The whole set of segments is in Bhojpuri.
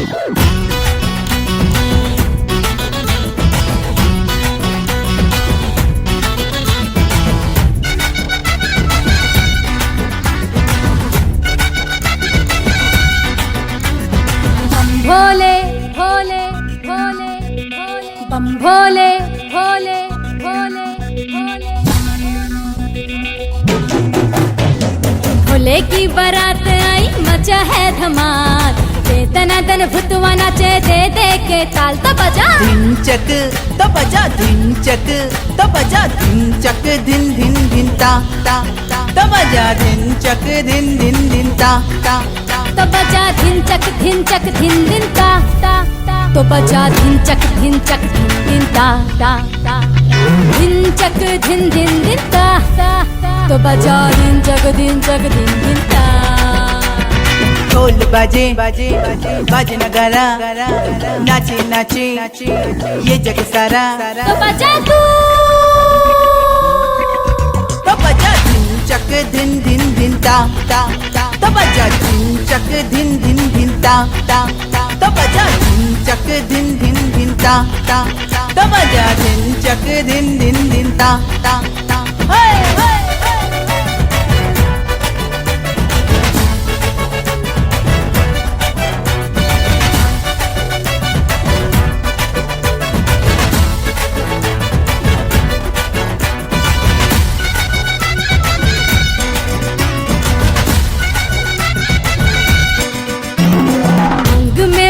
भोले भोले भोले भोले बम भोले भोले भोले भोले भोले की बारात आई मचा है धमाल। दना दन भुतवा नाचे दे दे के ताल तो बजा धिनचक तो बजा धिनचक तो बजा धिनचक धिन धिन धिन ता ता तो बजा धिनचक धिन धिन धिन ता ता तो बजा धिनचक धिनचक धिन धिन ता ता तो बजा धिनचक धिनचक धिन धिन ता ता धिनचक धिन धिन धिन ता तो बजा धिनचक धिनचक धिन धिन ता। ढोल बाजे बाजे बाजे नगारा नाचे नाचे ये जग सारा तो बजा तू तो बजा धिनचक धिन धिन धिन ता ता तो बजा धिनचक धिन धिन धिन ता ता तो बजा धिनचक धिन धिन धिन ता ता तो बजा धिनचक धिन धिन धिन ता ता हे हे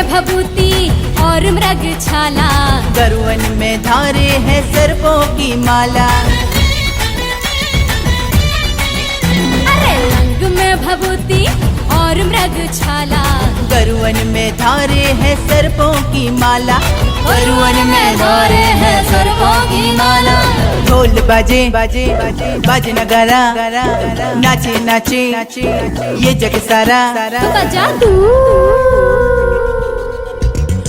भभूति और मृग छाला गरुवन में धारे है सर्पों की माला। अरे रंग में भभूति और मृग छाला गरुवन में धारे है सर्पों की माला। गरुवन में धारे है सर्पों की माला। ढोल बाजे बाजे बाजे नगारा नाचे नाचे ये जग सारा तो बजा तू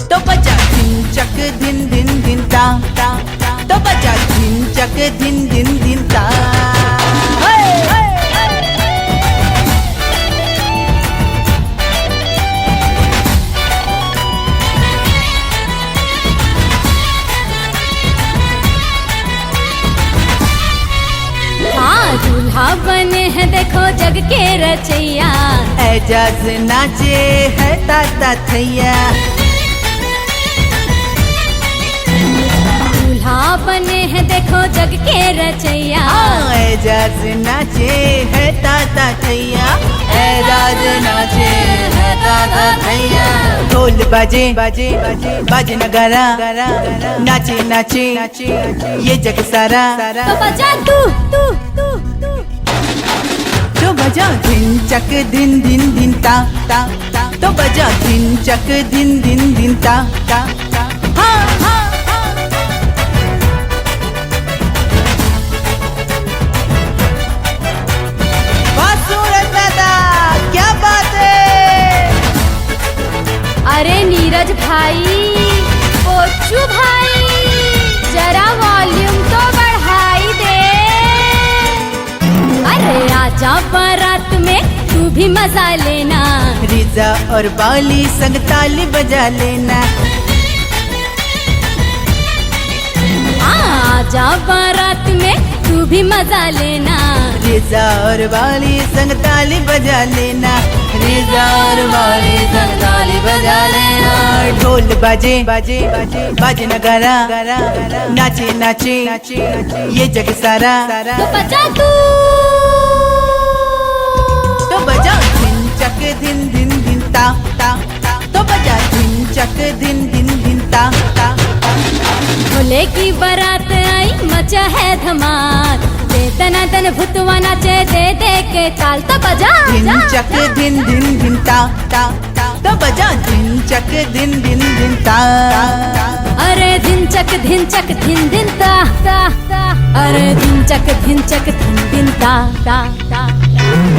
तो बजा धिनचक धिन धिन धिन ता ता तो बजा धिनचक धिन धिन धिन ता। हाँ दूल्हा बने हैं देखो जग के रचैया। एजाज नाचे है ताता थैया। दूल्हा बने हैं देखो जग के रचैया। एजाज नाचे है ताता थैया। एजाज नाचे है ताता थैया। ढोल बाजे बाजे बाजे नगारा नाचे नाचे ये जग सारा तो बजा तू तू तू तू तो बजा धिनचक धिन धिन धिन ता ता तो बजा धिनचक धिन धिन धिन ता ता। हाँ हाँ क्या बात है। अरे नीरज भाई पोचू भाई जरा वॉल्यूम तो बढ़ाई दे। अरे आजा बारात में तू भी मजा लेना। रिजा और बाली संग ताली बजा लेना। आजा बारात में तू भी मजा लेना। रिजा और बाली संग ताली बजा लेना। रिजा और बाली संग ताली बजा लेना। ढोल बाजे बाजे बाजे नगारा नाचे नाचे ये जग सारा तो बजा तू तो बजा धिनचक धिन धिन धिन ता ता तो बजा धिनचक धिन धिन धिन ता ता। भोले की बारात आई मचा है धमाल। दना दन भुतवा नाचे दे दे के ताल तो बजा धिनचक धिन धिन धिन ता ता तो बजा धिनचक धिन धिन धिन ता। अरे धिनचक धिनचक धिन धिन ता अरे धिनचक धिनचक धिन धिन ता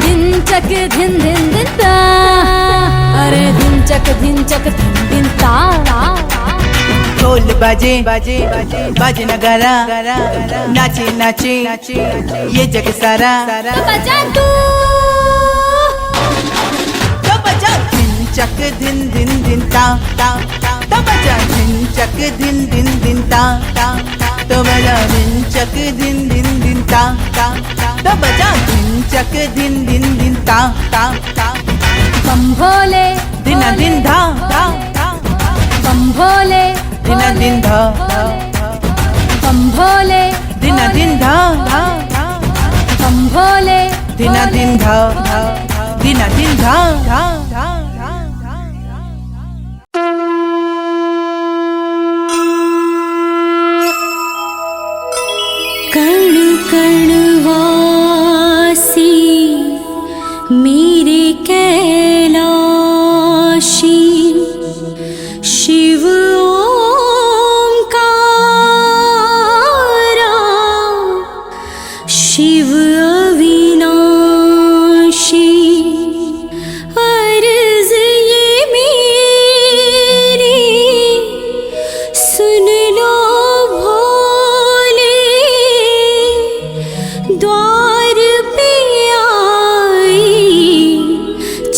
धिनचक धिन धिन धिन ता अरे धिनचक धिनचक धिन धिन ता। ढोल बाजे बाजे बाजे नगारा नाचे नाचे ये जग सारा तो बजा तू तो बजा चक धिन धिन धिन ता ता तो बजा धिन चक धिन धिन धिन ता ता तो बजा धिन चक धिन धिन धिन ता ता तो बजा धिन चक धिन धिन धिन ता ता ता बम भोले दिन दिन धा धा बम भोले दिन दिन धा धा बम भोले दिन दिन धा धा बम भोले दिन दिन धा धा दिन दिन धा धा धा कण कण वासी मेरे कैलाशी शिव ओंकारा शिव अविनाशी अर्ज ये मेरी सुन लो भोले द्वार पे आई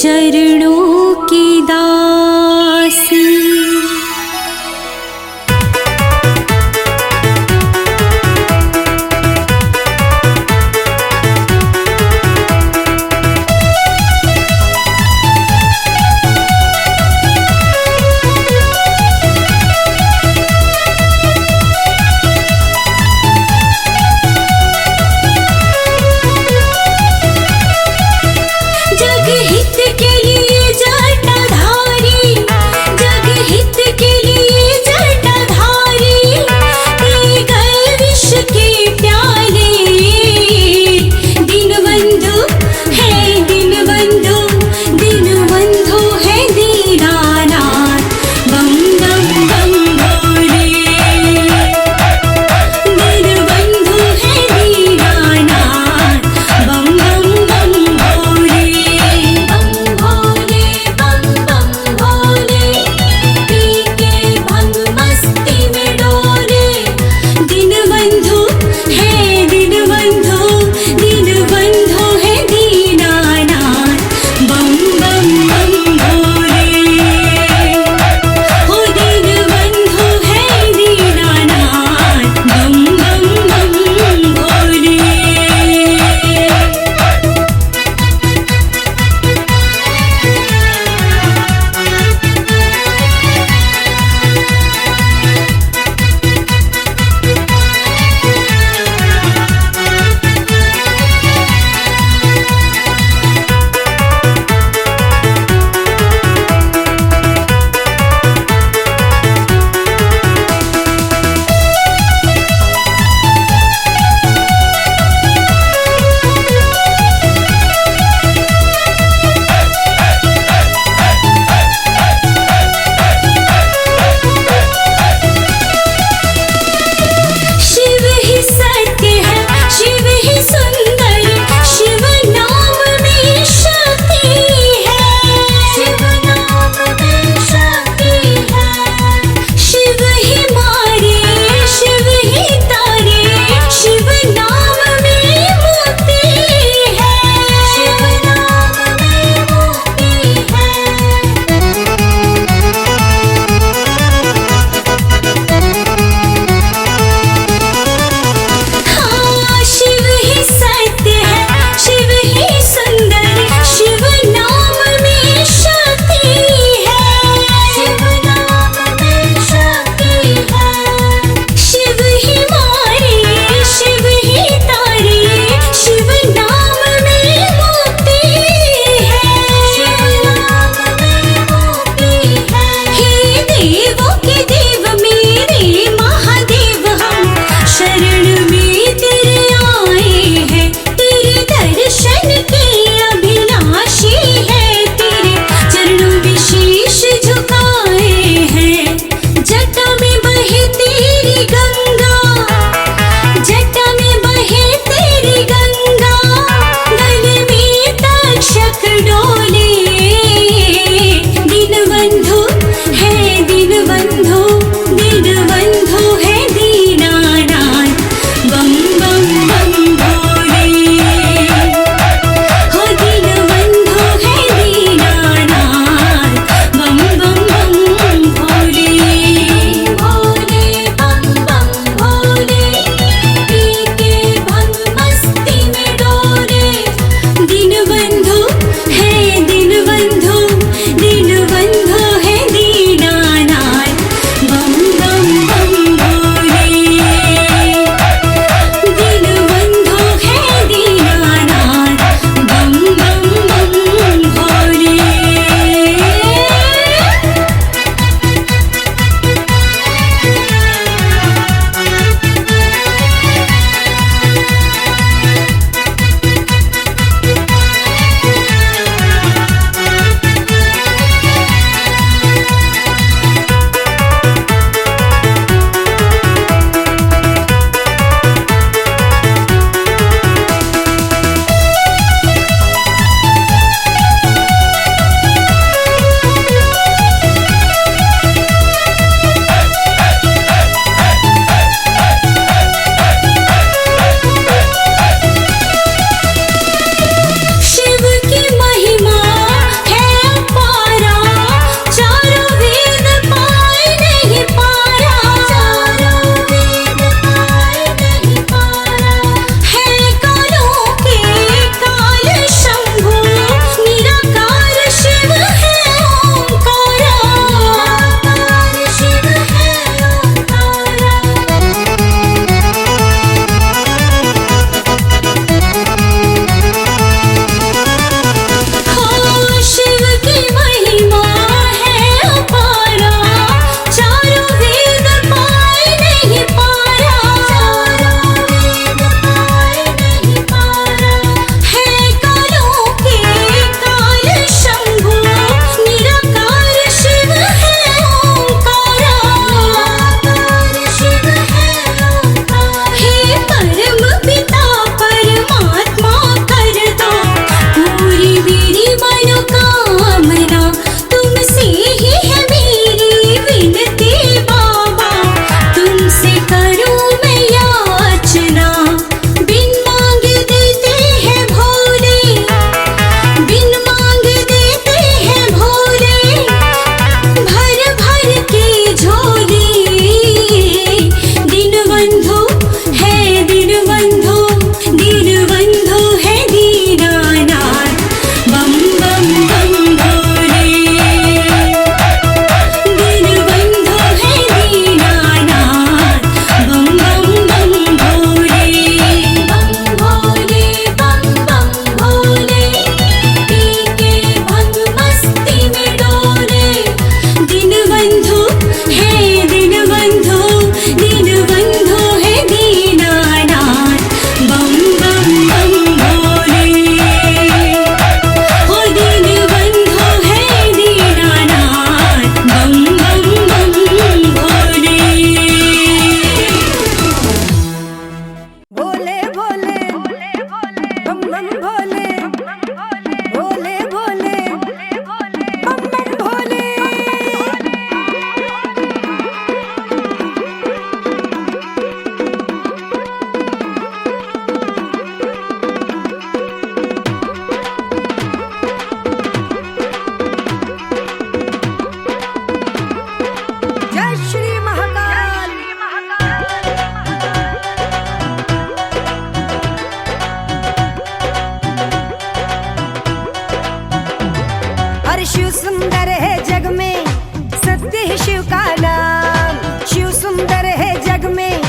चरणों की दासी जग हित के लिए जटाधारी सुंदर है जग में सत्य है शिव का नाम। शिव सुंदर है जग में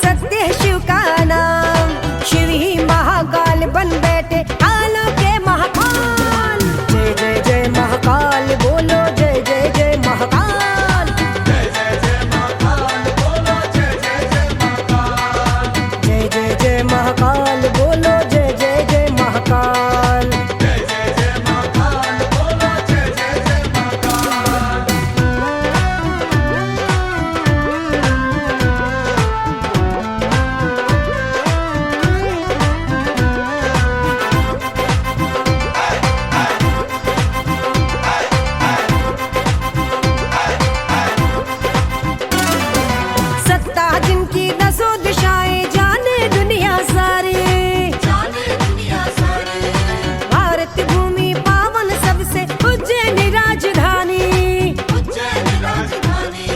सत्य है शिव का नाम। शिव ही महाकाल बन बैठे कालों के महाकाल। जय जय जय महाकाल बोलो जय जय जय महाकाल। जय जय जय महाकाल बोलो जय जय जय महाकाल। जय जय जय महाकाल बोलो जय जय जय महाकाल। जय जय जय महाकाल बोलो जय जय जय महाकाल। सत्ता जिनकी दसों दिशाएं जाने दुनिया सारी। जाने दुनिया सारी। भारत भूमि पावन सबसे उज्जैन राजधानी। उज्जैन राजधानी।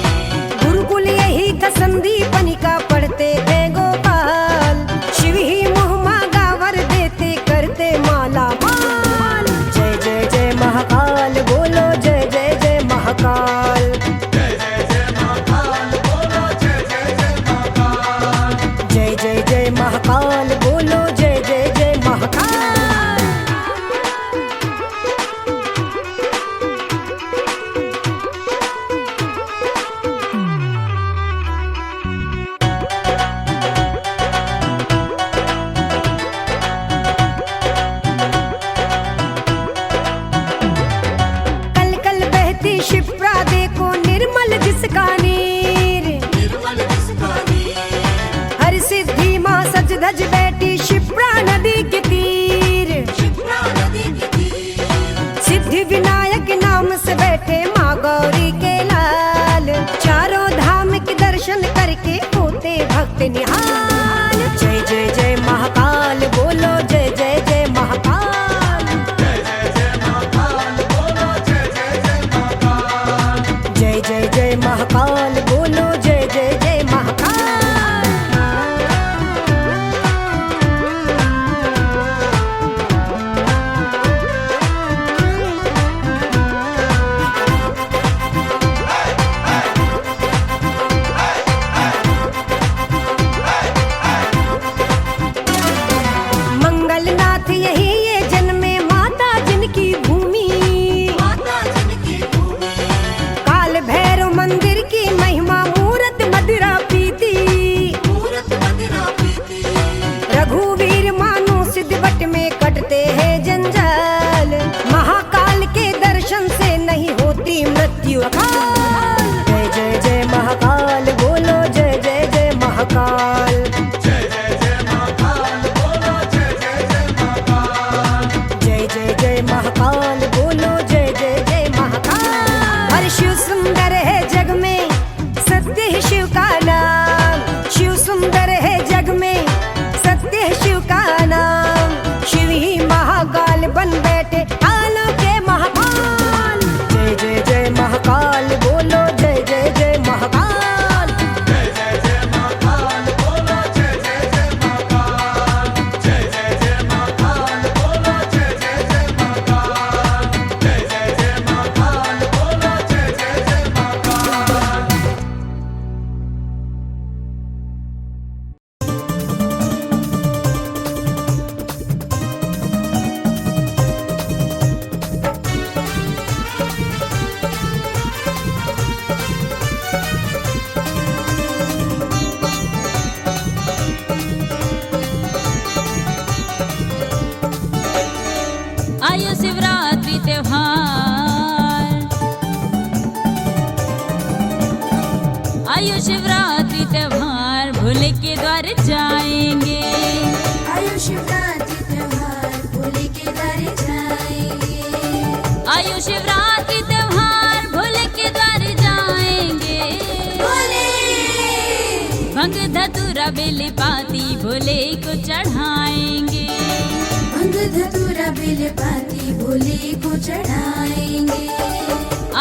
गुरुकुल यही का संदीपनी का पढ़ते थे गोपाल। शिव ही मुहमा गावर देते करते माला माल। जय जय जय महाकाल बोलो जय जय जय महाकाल। जय जय जय महाकाल बोलो जय जय जय महाकाल। जय जय जय महाकाल बोलो जय जय जय महाकाल। कल कल बहती शिप्रा देखो निर्मल जिसका नीर। निर्मल जिसका नीर। हर सिद्धि माँ सज धज बैठी शिप्रा नदी के तीर। शिप्रा नदी के तीर। सिद्धि विनायक नाम से बैठे माँ गौरी के लाल। चारों धाम के दर्शन करके होते भक्त निहाल। जय जय जय महाकाल बोलो जय जय जय महाकाल। जय जय जय महाकाल बोलो जय जय जय महाकाल। जय जय जय महाकाल बोलो जय जय जय महाकाल। मंगलनाथ यही ये जन्मे माता जिनकी भूमि। माता जिनकी भूमि। काल भैरव मंदिर की महिमा मूरत मदिरा पीती। मूरत मदिरा पीती। रघुवीर मानो सिद्धवट में कटते हैं जंजाल। महाकाल के दर्शन से नहीं होती मृत्यु अकाल। जय जय जय महाकाल बोलो जय जय जय महाकाल। जय जय जय महाकाल बोलो जय जय जय महाकाल। जय जय जय महाकाल बोलो जय जय जय महाकाल। हर शिव सुंदर है जग में सत्य है शिव का नाम। शिव सुंदर है जग में सत्य है शिव का नाम। शिव ही महाकाल बन बैठे कालों के महाकाल। जय जय जय महाकाल बोलो जय जय जय महाकाल। जय जय जय महाकाल बोलो जय जय जय महाकाल। जय जय जय महाकाल बोलो जय जय जय महाकाल। जय जय जय महाकाल बोलो जय जय जय महाकाल। आयो शिवरात्रि त्योहार। आयो शिवरात्रि त्योहार भोले के द्वार जाएंगे। आयो शिवरात्रि त्योहार भोले के द्वार जाएंगे। आयो शिवरात्रि त्योहार भोले के द्वार जाएंगे। भोले भंग धतूरा बेल पाती भोले को चढ़ाएंगे। भंग धतूरा बेल पाती भोले को चढ़ाएंगे।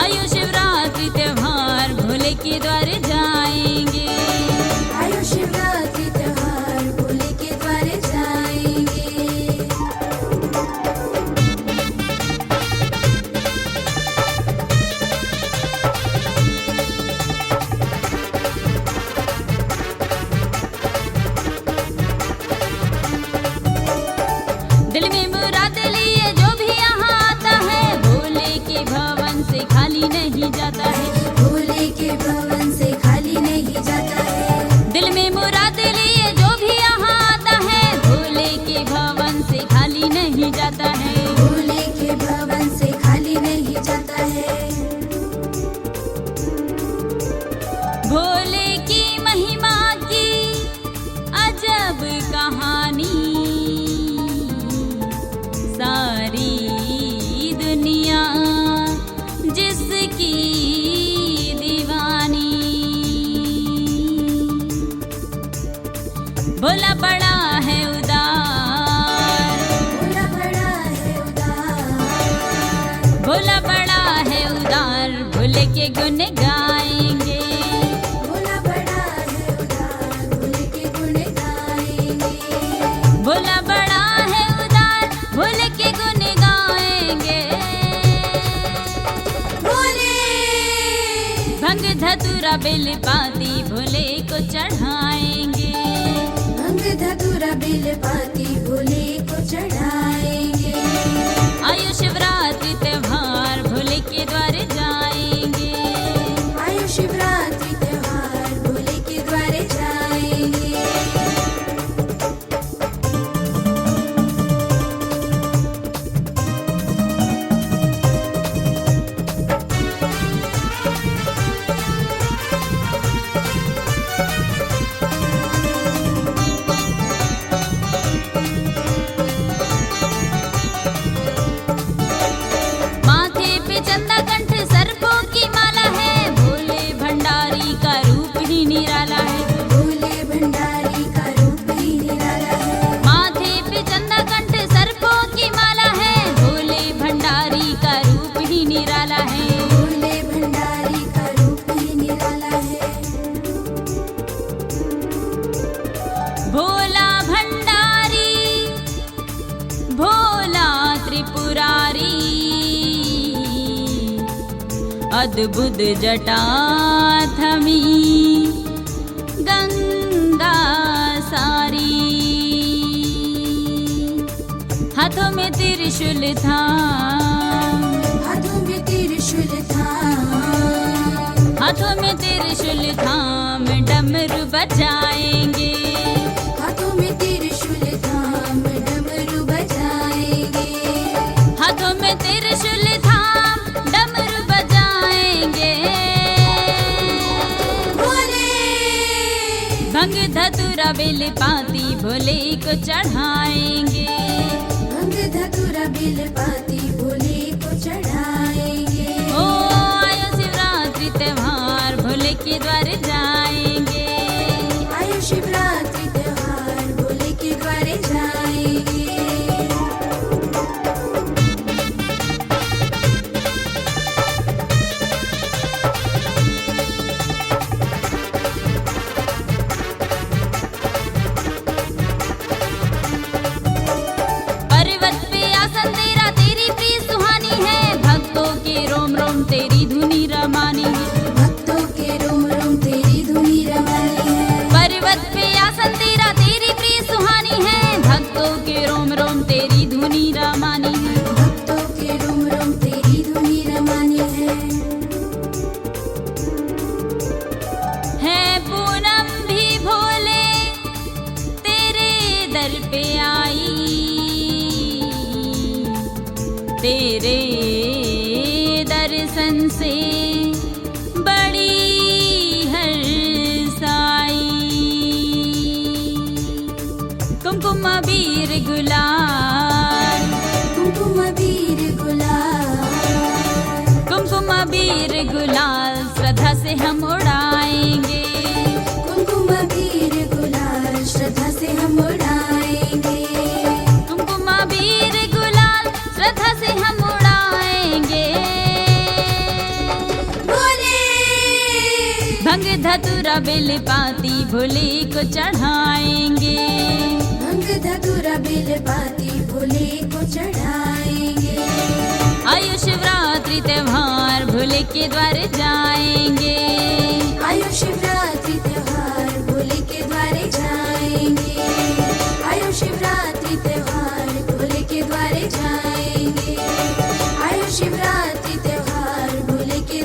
आयो शिवरात्रि त्योहार भोले के द्वार जाएंगे। आयो शिवरात्रि त्योहार भोले के द्वार जाएंगे। खाली नहीं जाता है, भोले के भवन से खाली नहीं जाता है। दिल में मुराद लिए जो भी यहाँ आता है, भोले के भवन से खाली नहीं जाता है। भोले के भवन से खाली नहीं जाता है। भोले की महिमा की अजब कहानी, सारी दुनिया जिसकी दीवानी। भोला बड़ा है उदार, भोला बड़ा है उदार, भोला बड़ा है उदार, भोले के गुण गाएंगे। भोला बड़ा है उदार, भोले के गुण गाएंगे। भोला बड़ा है उदार, भोले के गुण गाएंगे। भोले भंग धतूरा बेल पाती भोले को चढ़ाएंगे। भंग धतूरा बेल पाती भोले को चढ़ाएंगे। आयु शिवरात्रि त्योहार भोले के द्वार जाएंगे। आयु शिवरात्रि त्योहार भोले के द्वारे जाएंगे। माथे पे चंदा कंठ सर्पों की माला है, भोले भंडारी का रूप ही निराला है। भोले भंडारी का रूप ही निराला है। माथे पे चंदा कंठ सर्पों की माला है, भोले भंडारी का रूप ही निराला है। भोले भंडारी का रूप ही निराला है। भोला भंडारी भोला त्रिपुरारी, अद्भुत जटा थमी गंगा सारी। हाथों में त्रिशूल था, हाथों में त्रिशूल था, हाथों में त्रिशूल थाम डमरू बजाएंगे। हाथों में त्रिशूल थाम डमरू बजाएंगे। हाथों में त्रिशूल थाम डमरू बजाएंगे। भोले भंग धतूरा बेल पाती भोले को चढ़ाएंगे। भंग धतूरा बेल पाती भोले को चढ़ाएंगे। ओ आयो शिवरात्रि त्योहार भोले के द्वार जाएंगे। आयु शिवरात्रि त्योहार भोले के द्वारे जाएंगे। पर्वत पे आसन तेरा तेरी प्रिय सुहानी है, भक्तों के रोम रोम तेरी धुनी रमानी है। भक्तों के रोम रोम तेरी धुनी रवानी है। पर्वत पे आसन तेरा तेरी प्रिय सुहानी है, भक्तों के रोम रोम तेरी धुनी रमानी है। भक्तों के रोम रोम तेरी धुनी रवानी है। है पूनम भी भोले तेरे दर पे आई, तेरे दर्शन से बड़ी हर्षाई। कुमकुम अबीर गुलाल, कुमकुम अबीर गुलाल, कुमकुम अबीर गुलाल श्रद्धा से हम उड़ाएंगे। कुमकुम अबीर गुलाल श्रद्धा से हम उड़ाएंगे। कुमकुम अबीर गुलाल श्रद्धा से हम उड़ाएंगे। भोले भंग धतूरा बेल पाती भोले को चढ़ाएंगे। भंग धतूरा बेल पाती भोले को चढ़ाएंगे। आयु शिवरात्रि त्योहार भोले के द्वार जाएंगे। आयु शिवरात्रि त्योहार भोले के द्वारे जाएंगे। आयु शिवरात्रि त्योहार भोले के द्वारे जाएंगे। आयु शिवरात्रि त्योहार भोले के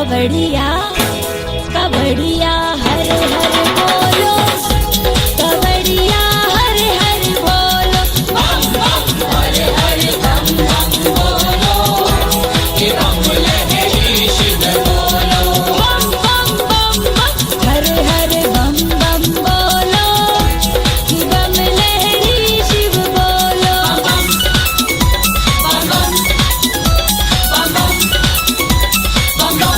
कवड़िया कवड़िया हर हर बोलो कवड़िया हर हर बोलो बम बम हर हर बम बम बोलो कि बम लहरी शिव बोलो बम बम बम बम हर हर बम बम बोलो कि बम लहरी शिव बोलो बम बम बम बम बम बम बम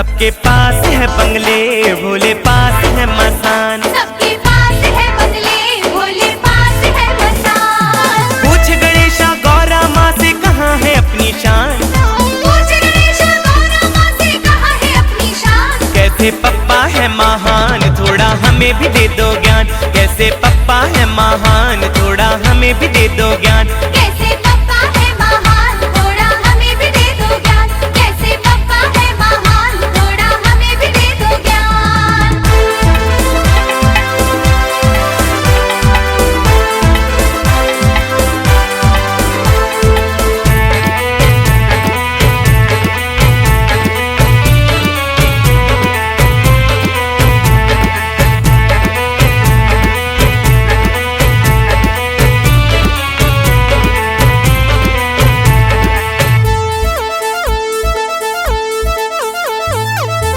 सबके पास है बंगले, भोले पास है मसान। सबके पास है बंगले, भोले पास है मसान। पूछ गणेशा गौरा माँ से कहाँ है अपनी शान। पूछ गणेशा गौरा माँ से कहाँ है अपनी शान। कैसे पप्पा है महान, थोड़ा हमें भी दे दो ज्ञान। कैसे पप्पा है महान, थोड़ा हमें भी दे दो ज्ञान। कैसे पप्पा है महान, थोड़ा हमें भी दे दो ज्ञान। कैसे पप्पा है महान, थोड़ा हमें भी दे दो ज्ञान।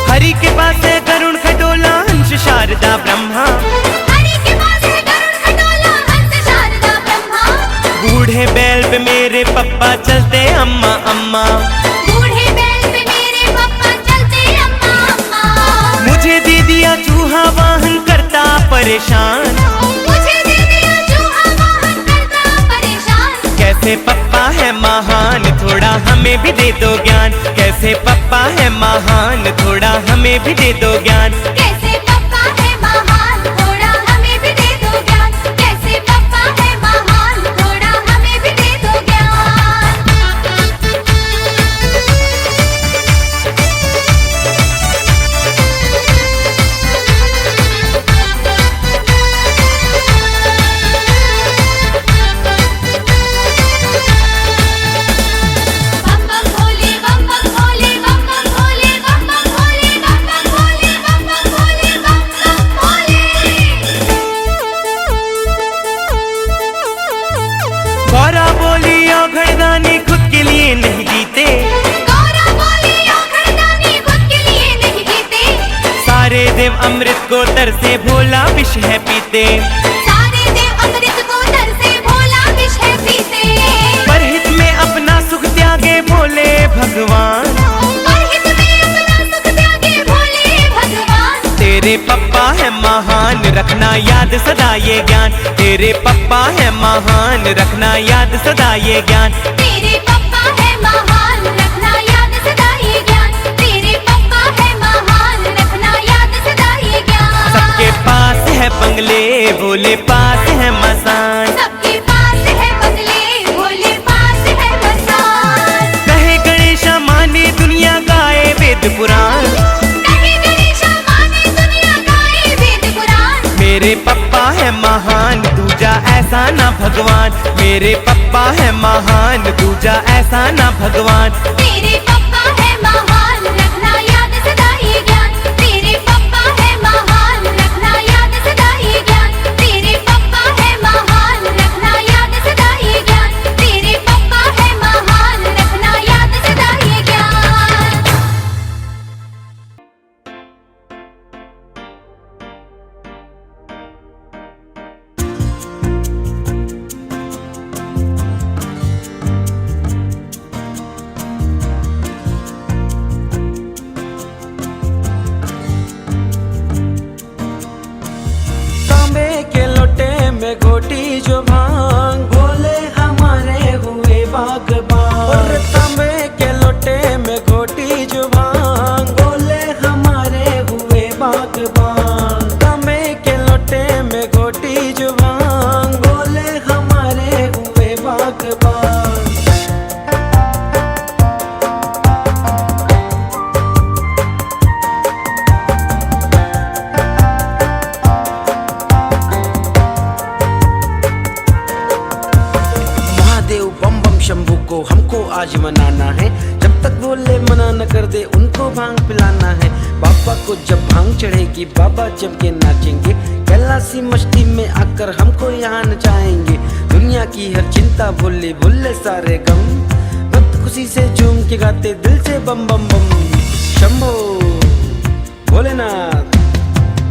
हरि के पास है गरुण खटोला, अंश शारदा ब्रह्मा। हरि के पास है गरुड़ खटोला, हंस शारदा ब्रह्मा। बूढ़े बैल पे मेरे पप्पा चलते अम्मा अम्मा। बूढ़े बैल पे मेरे पप्पा चलते अम्मा अम्मा। मुझे दे दिया चूहा वाहन करता परेशान। मुझे दे दिया चूहा वाहन करता परेशान। कैसे पप्पा है महान, थोड़ा हमें भी दे दो ज्ञान। कैसे पप्पा है महान, थोड़ा हमें भी दे दो ज्ञान। कैसे पप्पा है महान, थोड़ा हमें भी दे दो ज्ञान। कैसे पप्पा है महान, थोड़ा हमें भी दे दो ज्ञान। बम बम भोले, बम बम भोले, बम बम भोले, बम बम भोले, बम बम भोले, बम बम भोले, बम बम भोले। गौरा बोली ओ घरदानी खुद के लिए नहीं जीते। गौरा बोली ओ घरदानी खुद के लिए नहीं जीते। सारे देव अमृत को तरसे, भोला विष है पीते। सारे देव अमृत को तरसे, भोला विष है पीते। परहित में अपना सुख त्यागे भोले भगवान। परहित में अपना सुख त्यागे भोले भगवान। तेरे पप्पा है महान, रखना याद सदा ये ज्ञान। तेरे पप्पा है महान, रखना याद सदा ये ज्ञान। तेरे पप्पा है महान, रखना याद सदा ये ज्ञान। तेरे पप्पा है महान, रखना याद सदा ये ज्ञान। सबके पास है बंगले, भोले पास है मसान। सबके पास है बंगले, भोले पास है मसान। कहे गणेशा माने दुनिया गाए वेद पुराण। कहे गणेशा माने दुनिया गाए वेद पुराण। मेरे पप्पा है महान, दूजा ऐसा ना भगवान। मेरे पप्पा है महान, दूजा ऐसा ना भगवान। तेरे पप्पा है महान, रखना याद सदा ये ज्ञान। तेरे पप्पा है महान, रखना याद सदा ये ज्ञान। तेरे पप्पा है महान, रखना याद सदा ये ज्ञान। तेरे पप्पा है महान, रखना याद सदा ये ज्ञान। तांबे के लोटे में घोटी जो भांग, भोले हमारे हुए बागबान। और तांबे के लोटे में घोटी जो भांग, भोले हमारे हुए बागबान। तांबे के लोटे में घोटी जो भांग, भोले हमारे हुए बागबान। महादेव बम बम शंभू को हमको आज मनाना है। जब तक बोले मना न कर दे उनको भांग पिलाना है। बाबा को जब भांग चढ़ेगी बाबा जम के नाचेंगे। कैलाशी मस्ती में आकर हमको यहाँ नचाएंगे। दुनिया की हर चिंता भूले भूले सारे गम। भक्त खुशी से झूम के गाते दिल से बम बम बम। शंभो भोलेनाथ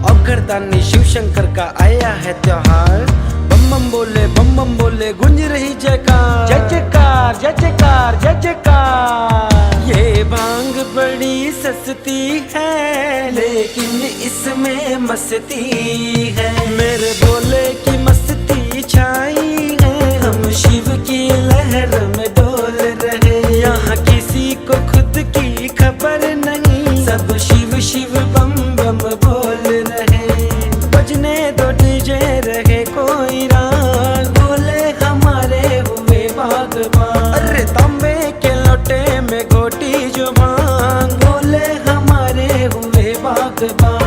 और गर्दानी शिव शंकर का आया है त्योहार। बम बम बम बोले गुंज रही जयकार जय जयकार जय जयकार जय जयकार। ये भांग बड़ी सस्ती है लेकिन इसमें मस्ती है, मेरे बोले की मस्ती छाई है, हम शिव की लहर में डोल रहे, यहाँ किसी को खुद की खबर नहीं, सब शिव शिव बम बम बोल रहे, बजने दो डीजे रहे कोई राग, बोले हमारे हुए बागबान, अरे तांबे के लोटे में घोटी जो भांग, बोले हमारे हुए बागबान।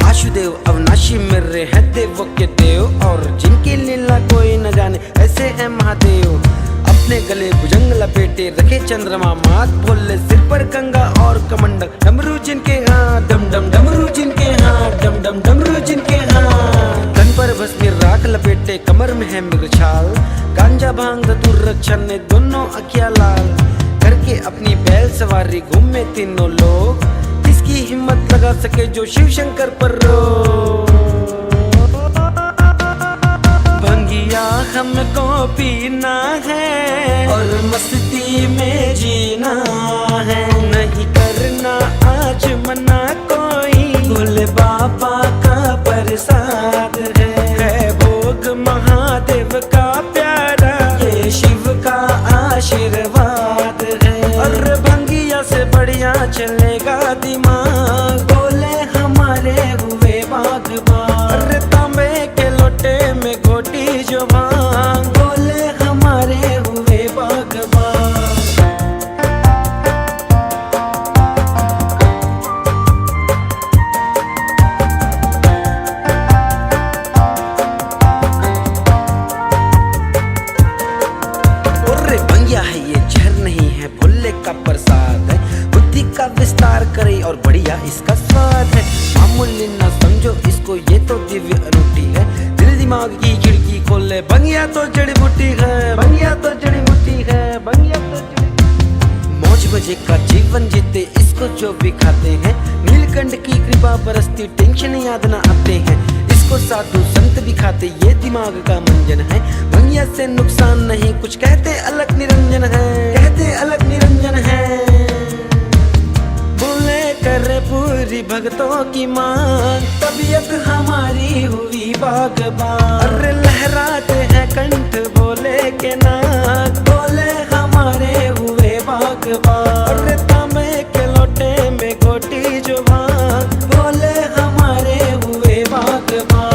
आशुदेव अविनाशी मेरे है देवों के देव, और जिनकी लीला कोई न जाने ऐसे है महादेव, अपने गले भुजंग लपेटे रखे चंद्रमा मात, बोले सिर पर गंगा और कमंडल, डमरू जिनके हाथ डम डम डमरू जिनके हाथ डम डम डमरू जिनके हाथ, तन पर भस्मी राख लपेटे कमर में है मृगछाल, गांजा भांग धतूर छन्ने दोनों अखियाँ लाल, करके अपनी बैल सवारी घूमे तीनों लोग, किसकी हिम्मत लगा सके जो शिव शंकर पर रो, भंगिया हमको पीना है और मस्ती में जीना है, नहीं करना आज मना कोई, भोले बाबा का प्रसाद है भोग महादेव का प्यारा, ये शिव का आशीर्वाद है, और भंगिया से बढ़िया चलेगा दिमाग, बोले हमारे हुए बागबान, अरे तांबे के लोटे में घोटी जो भांग, बोले हमारे हुए बागबान। अरे भंगिया है ये जहर नहीं है, भोले का प्रसाद है, बुद्धि का विस्तार करे और बढ़िया इसका स्वाद है, मामूली ना समझो इसको ये तो दिव्य अनूठी है, दिल दिमाग की खिड़की खोले, भंगिया तो जड़ी बूटी है, भंगिया तो जड़ी बूटी है, भंगिया तो जड़ी, मौज मजे का जीवन जीते इसको जो भी खाते हैं, नीलकंठ की कृपा बरसती टेंशन याद ना आते हैं, इसको साधु संत भी खाते ये दिमाग का मंजन है, भंगिया से नुकसान नहीं कुछ कहते अलग निरंजन है, कहते अलग निरंजन है, बोले करे पूरी भक्तों की मांग, तबीयत हमारी हुई बागबान, अरे लहराते हैं कंठ बोले के नाग, बोले हमारे हुए बागबान, अरे तांबे के लोटे में घोटी जो भांग, बोले हमारे हुए बागबान।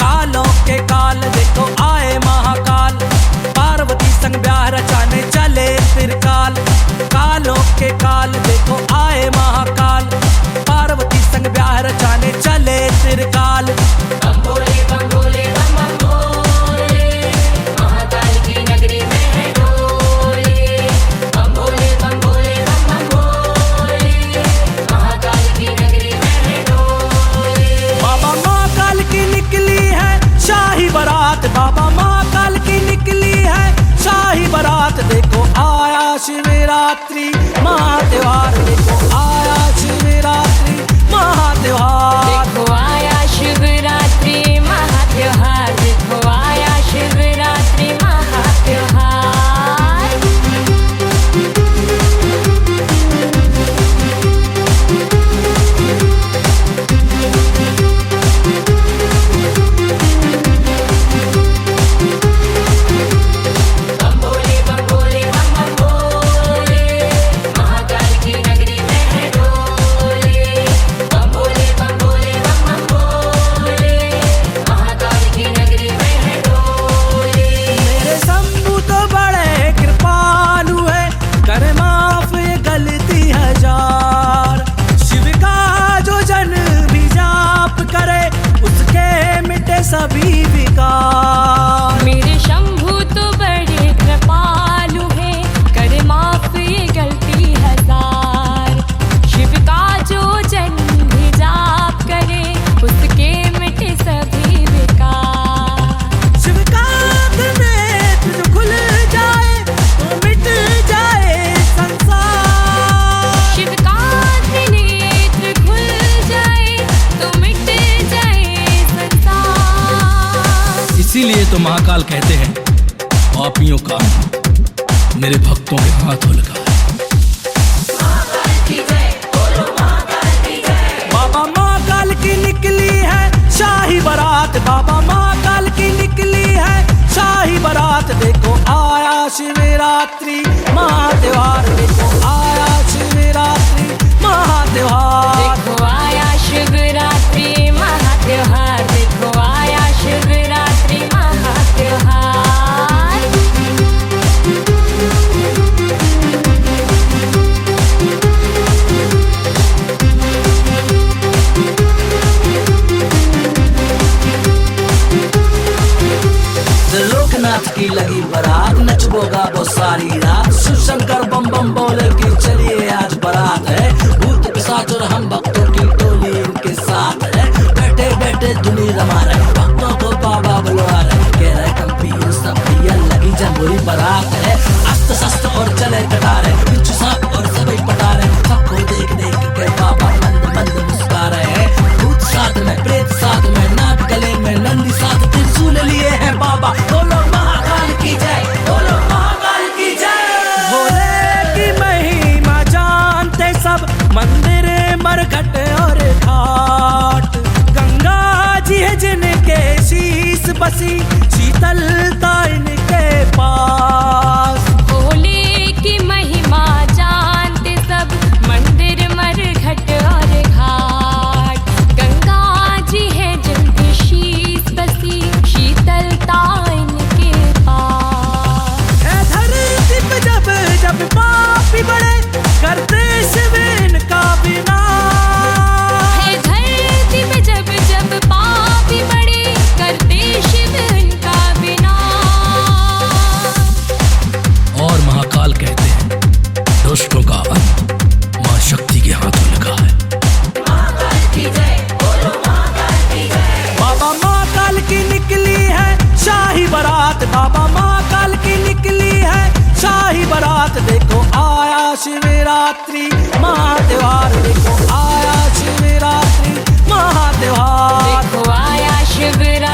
कालों के काल देखो आए महाकाल, पार्वती संग ब्याह रचाने चले त्रिकाल, कालों के काल देखो आए महाकाल, पार्वती संग ब्याह रचाने चले त्रिकाल, बम भोले बम भोले बम बम भोले, महाकाल की नगरी में है डोले, बम भोले बम भोले बम बम भोले, महाकाल की नगरी में है डोले। बाबा महाकाल की निकली है शाही बारात, बाबा महाकाल की निकली है शाही बारात, देखो आया शिवरात्रि महात्योहार, देखो आया शिवरात्रि महात्योहार, देखो आया शिवरात्रि महात्योहार, देखो आया शिवरात्रि महात्योहार। बम भोले बम भोले बम बम भोले, महाकाल की नगरी में है डोले, बम भोले बम भोले बम सभी विकार। मेरे शंभू तो बड़े कृपालु है, करे माफ ये गलती हजार। शिव का जो जन भी जाप करे, उसके मिटे सभी विकार। शिव का नेत्र जो खुल जाए तो मिट जाए संसार। शिव का नेत्र खुल जाए तो मिट जाए संसार। इसीलिए तो महाकाल कहते हैं, पापियों का मेरे भक्तों के हाथों लगा है। बाबा महाकाल की निकली है शाही बारात, बाबा महाकाल की निकली है शाही बारात। देखो आया शिवरात्रि महात्योहार, देखो आया शिवरात्रि महात्योहार। देखो आया शिवरात्रि महात्योहार, देखो आया शिवरात्रि महात्योहार। लोकनाथ की लगी बारात, नचबोगा वो सारी रात। शिव शंकर बम बम बोले कि चलिए आज बारात है। भूत पिशाच और हम भक्तों की टोली इनके साथ है। बैठे बैठे धुनी रमा रहे, भक्तों को बाबा बुलवा रहे। कह रहे कंपीर सब भैया लगी जमुई बारात है। अस्त्र शस्त्र और चले कटारे, बिच्छू सांप और सभी पटारे। सबको देख देख के बाबा मंद मंद मुस्कुरा रहे हैं। भूत साथ में, प्रेत साथ में, नाग गले में, नंदी साथ त्रिशूल लिए हैं बाबा। बोलो महाकाल की जय, बोलो महाकाल की जय। भोले की महिमा जानते सब, मंदिर मरघट और घाट। गंगा जी है जिनके शीश बसी, शीतलता इनके पास। भोले की महिमा जानते सब, मंदिर मरघट और घाट। गंगा जी है जिनकी शीश बसी, शीतलता इनके पास। है धरती पे जब जब पापी बड़े, करते शिव इनका विनाश। है धरती पे जब जब पापी बड़े, करते शिव इनका विनाश। और महाकाल कहते हैं, दुष्टों का अंत मां शक्ति के हाथों लगा है। बाबा महाकाल की निकली है शाही बारात, बाबा महाकाल की निकली है शाही बारात। देखो आया शिवरात्रि महात्योहार, देखो आया शिवरात्रि महात्योहार। देखो आया शिवरात्रि